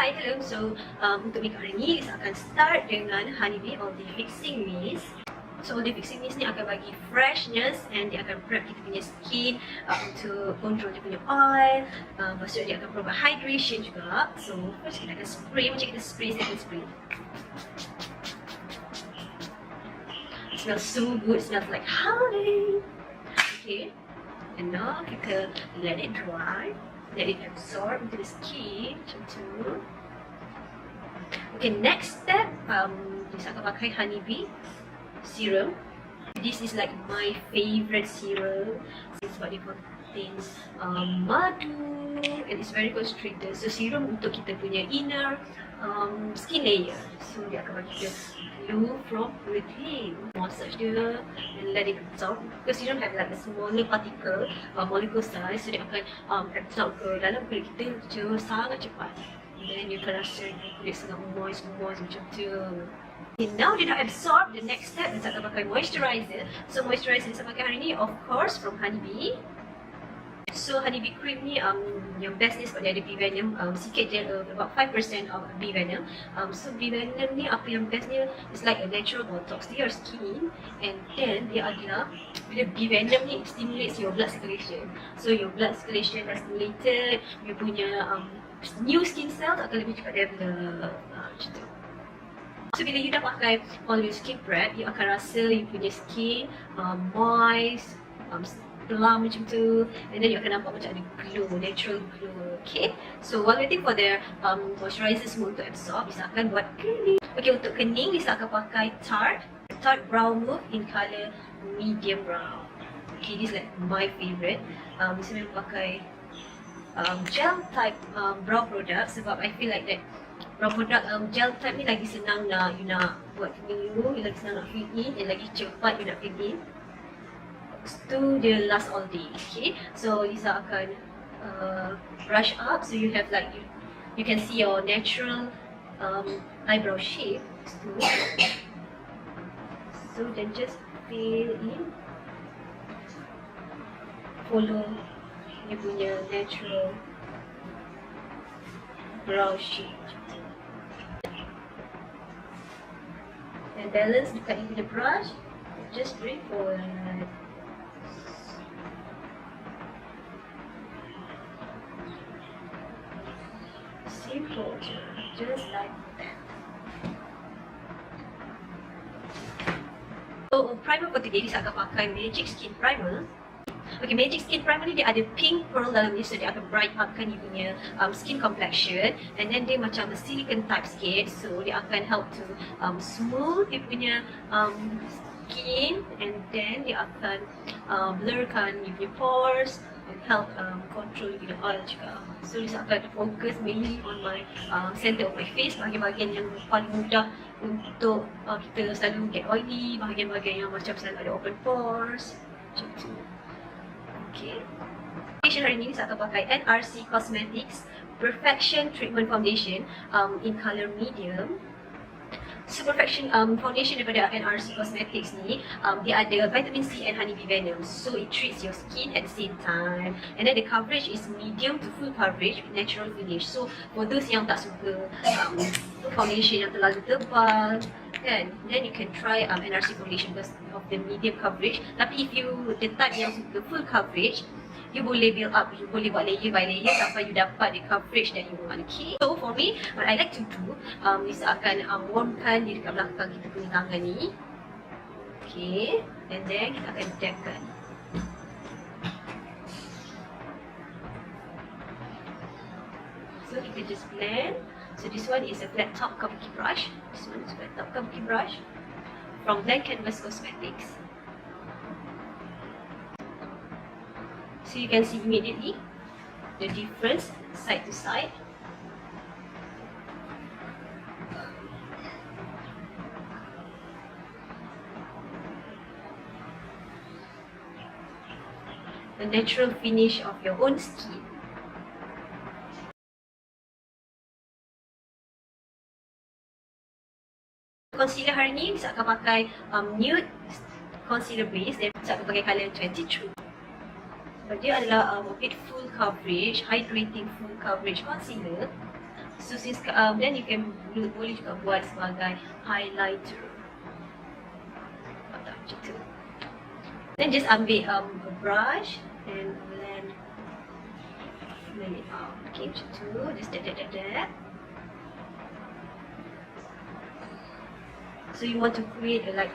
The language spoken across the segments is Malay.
Hi, hello. So untuk makeup hari ni saya akan start dengan Honeybee All Day Fixing Mist. So All Day Fixing Mist ni akan bagi freshness and dia akan prep kita punya skin untuk control dia punya oil. Lepas tu dia akan provide hydration juga. So first kita akan spray macam kita spray second spray. It smells so good, it smells like honey. Okay, and now kita let it dry. Let it absorb into the skin macam tu. Okay, next step, saya akan pakai Honeybee Serum. This is like my favorite serum. It's what it contains madu and it's very concentrated. So serum untuk kita punya inner skin layer. So dia akan bagi kita glow from within. Massage dia and let it absorb. Because serum have like a smaller particle, molecule size, so dia akan absorb ke dalam kulit kita sangat cepat. And then you akan rasa kulit sangat moist macam tu. Okay, now dia dah absorb, the next step saya akan pakai moisturizer. So moisturizer yang saya pakai hari ni of course from Honeybee. So Honeybee cream ni yang best ni sebab dia ada bee venom, sikit je, about 5% of bee venom. So bee venom ni apa yang bestnya, it's like a natural botox to your skin. And then dia adalah, bila bee venom ni stimulates your blood circulation. So your blood circulation dah stimulated, you punya new skin cells akan lebih cepat develop. Macam tu. So bila you dah pakai all your skin prep, you akan rasa you punya skin moist, plump macam tu, and then you akan nampak macam ada glow, natural glow. Okay, so while waiting for the moisturizer semua untuk absorb, Lisa akan buat kening. Okay, untuk kening Lisa akan pakai Tarte Brow Move in colour medium brown. Okay, this is like my favourite. Lisa memang pakai gel type brow product sebab I feel like that brow product gel type ni lagi senang nak you nak buat kening you, lagi senang nak fill in, and lagi cepat you nak fill in. Tu dia last all day. Okay, so Lisa akan brush up so you have like you can see your natural eyebrow shape. So then just fill in, follow you punya natural brow shape and balance dekat you punya brush. Just bring forward. Simple, just like that. So primer for today, Lisa akan pakai Magic Skin Primer. Okay, Magic Skin Primer ni dia ada pink pearl dalam ni, so dia akan bright upkan you punya skin complexion. And then dia macam silicone type sikit, so dia akan help to smooth you punya skin, and then dia akan blurkan you punya pores and help control you punya oil juga. So Lisa akan fokus mainly on my center of my face, bahagian-bahagian yang paling mudah untuk kita selalu get oily, bahagian-bahagian yang macam selalu ada open pores macam tu. Okay, foundation hari ni Lisa akan pakai NRC Cosmetics Perfection Treatment Foundation in colour medium. So Perfection foundation daripada NRC Cosmetics ni, dia ada vitamin C and Honeybee Venom, so it treats your skin at the same time. And then the coverage is medium to full coverage with natural finish. So for those yang tak suka foundation yang terlalu tebal kan, then you can try NRC foundation because of the medium coverage. Tapi if you the type yang suka full coverage, you boleh build up, you boleh buat layer by layer sampai you dapat the coverage that you want. Okay, so for me, what I like to do, Lisa akan warmkan di dekat belakang kita punya tangan ni. Okay, and then kita akan dabkan. So kita just blend. So this one is a flat top kabuki brush. This one is a flat top kabuki brush from Blank Canvas Cosmetics. So you can see immediately the difference side to side. The natural finish of your own skin. Concealer hari ni Lisa akan pakai Nude concealer base, dan Lisa akan pakai colour 22. Dia adalah a bit full coverage, hydrating full coverage concealer. So since then you can boleh juga buat sebagai highlighter. Macam tu. Then just ambil a brush and blend it out. Okay, macam tu. Just dab. So you want to create a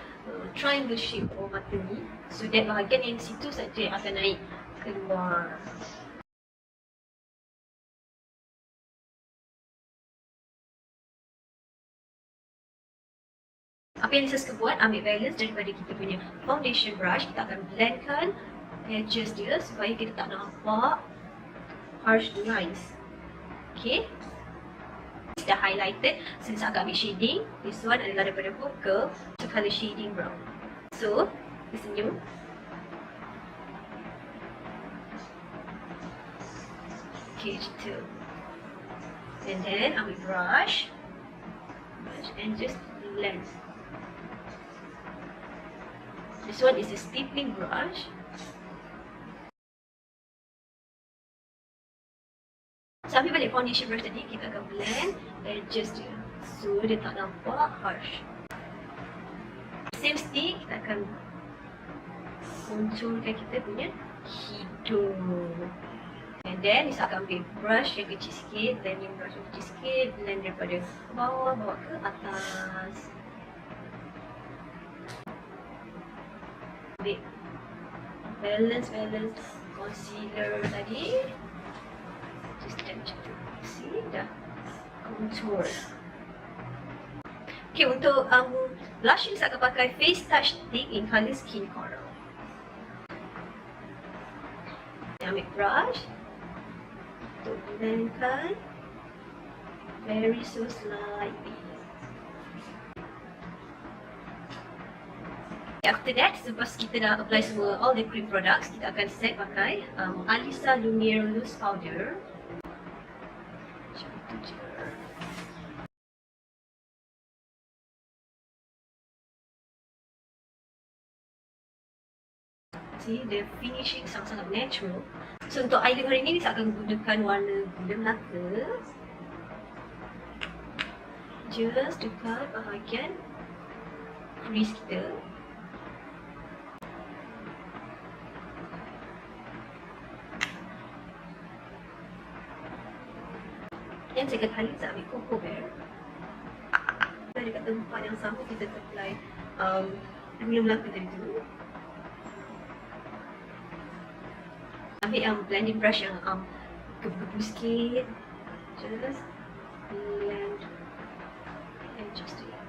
triangle shape for mata ni. So that bahagian yang situ saja akan naik keluar. Apa yang Alysa suka buat, ambil balance daripada kita punya foundation brush. Kita akan blendkan edges dia supaya kita tak nampak harsh lines. Okay. Dah highlighted, so saya agak ambil shading. This one adalah daripada Hoka, to color shading brown. So, kita senyum. Okay, macam tu. And then ambil brush and just blend. This one is a stippling brush. So, ambil balik foundation brush tadi, kita akan blend edges dia. So, dia tak nampak harsh. Same stick, kita akan contourkan kita punya hidung. And then, Alysa akan ambil brush yang kecil sikit, blending brush yang kecil sikit, blend daripada bawah, bawa ke atas. Ambil balance concealer tadi. Just macam tu. See, dah contour. Okay, untuk blush ni saya akan pakai Face Touch Stick in colour Skin Coral. Ambil brush untuk blendkan very so slightly. After that, selepas kita dah apply semua all the cream products, kita akan set pakai Alysa Lumiere Loose Powder. Macam tu je. See, the finishing sangat-sangat natural. So untuk eyeliner hari ni, saya akan gunakan warna Gula Melaka. Just dekat bahagian crease kita. Dan second kali saya ambil Cocoa Bear. Dan dekat tempat yang sama kita apply Gula Melaka tadi tu. Ambil yang blending brush yang gebu-gebu sikit. Just blend and just do it.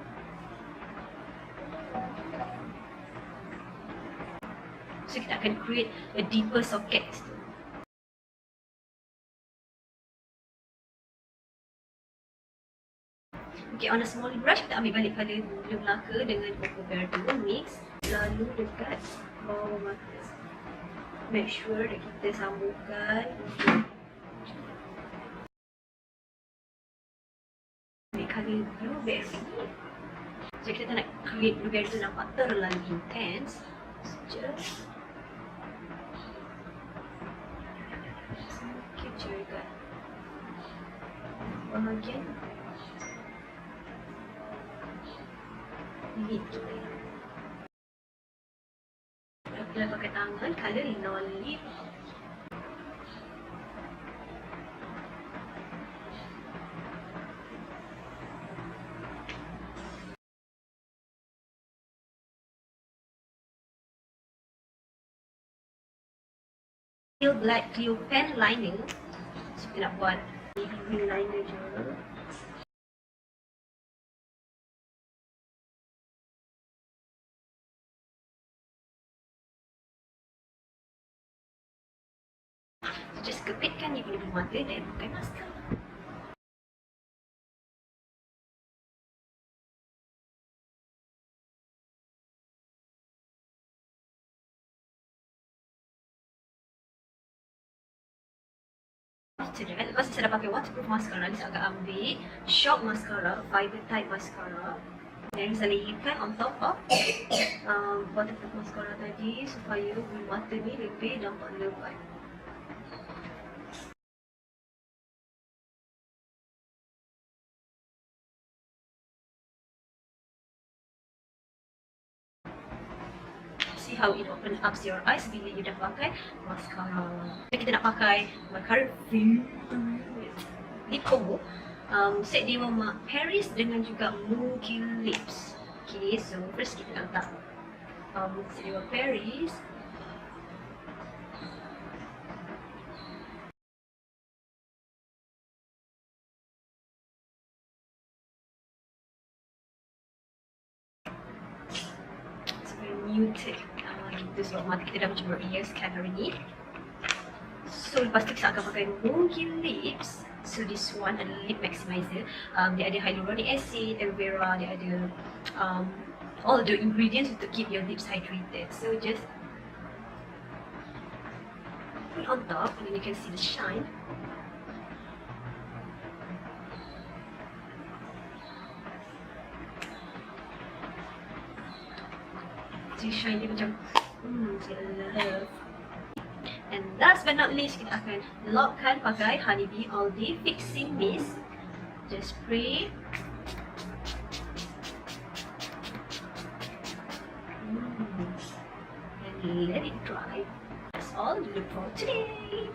So kita akan create a deeper socket. Okay, on a smaller brush, kita ambil balik pada Gula Melaka dengan Cocoa Bear tu, mix. Lalu dekat bawah mata. Make sure that kita sambungkan. Ambil colour blueberry. So kita nak create blueberry tu nampak terlalu intense. So just sikit je dekat bahagian lid kita. Apply pakai tangan, colour Lollipop. Black Cleo pen lining. So kita nak buat baby green liner je. Just kepitkan dia punya bulu mata dan pakai mascara. Lepas saya dah pakai waterproof mascara, saya akan ambil Syok mascara, fiber type mascara. Dan saya layerkan on top of waterproof mascara tadi supaya bulu mata ni lebih nampak lebat. how it opens up your eyes bila you dah pakai mascara. Kita nak pakai my current favorite lip combo, Syedewa Paris dengan juga Mungillips. Okay, so first kita nak letak Syedewa Paris. Nude gitu, sebab mata kita dah macam berears kan hari ni. So lepas tu kita akan pakai Mungillips. So this one adalah lip maximizer. Dia ada hyaluronic acid, aloe vera, dia ada all the ingredients to keep your lips hydrated. So just put on top and then you can see the shine. Shine dia macam love. And last but not least, kita akan lockkan pakai Honeybee All Day Fixing Mist. Just spray. And let it dry. That's all for today.